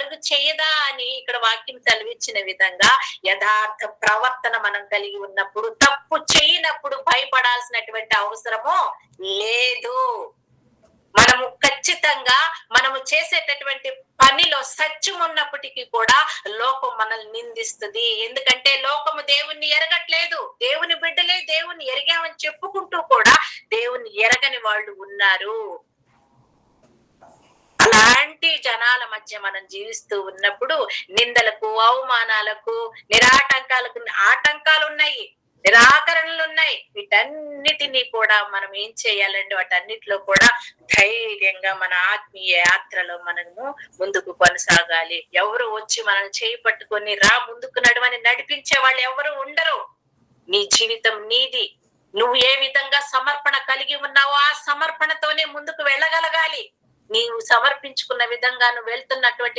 కలుగు చేయదా అని ఇక్కడ వాక్యం సెలవిచ్చిన విధంగా యథార్థ ప్రవర్తన మనం కలిగి ఉన్నప్పుడు, తప్పు చేయనప్పుడు భయపడాల్సినటువంటి అవసరము లేదు. మనము ఖచ్చితంగా మనము చేసేటటువంటి పనిలో సత్యం ఉన్నప్పటికీ కూడా లోకం మనల్ని నిందిస్తుంది. ఎందుకంటే లోకము దేవుణ్ణి ఎరగట్లేదు. దేవుని బిడ్డలే దేవుణ్ణి ఎరిగామని చెప్పుకుంటూ కూడా దేవుణ్ణి ఎరగని వాళ్ళు ఉన్నారు. అలాంటి జనాల మధ్య మనం జీవిస్తూ ఉన్నప్పుడు నిందలకు, అవమానాలకు, ఆటంకాలు ఉన్నాయి, నిరాకరణలు ఉన్నాయి. వీటన్నిటినీ కూడా మనం ఏం చేయాలంటే వాటన్నిటిలో కూడా ధైర్యంగా మన ఆత్మీయ యాత్రలో మనము ముందుకు కొనసాగాలి. ఎవరు వచ్చి మనల్ని చేయి పట్టుకొని రా ముందుకు నడవని నడిపించే వాళ్ళు ఎవరు ఉండరు. నీ జీవితం నీది. నువ్వు ఏ విధంగా సమర్పణ కలిగి ఉన్నావో ఆ సమర్పణతోనే ముందుకు వెళ్ళగలగాలి. నీవు సమర్పించుకున్న విధంగా నువ్వు వెళ్తున్నటువంటి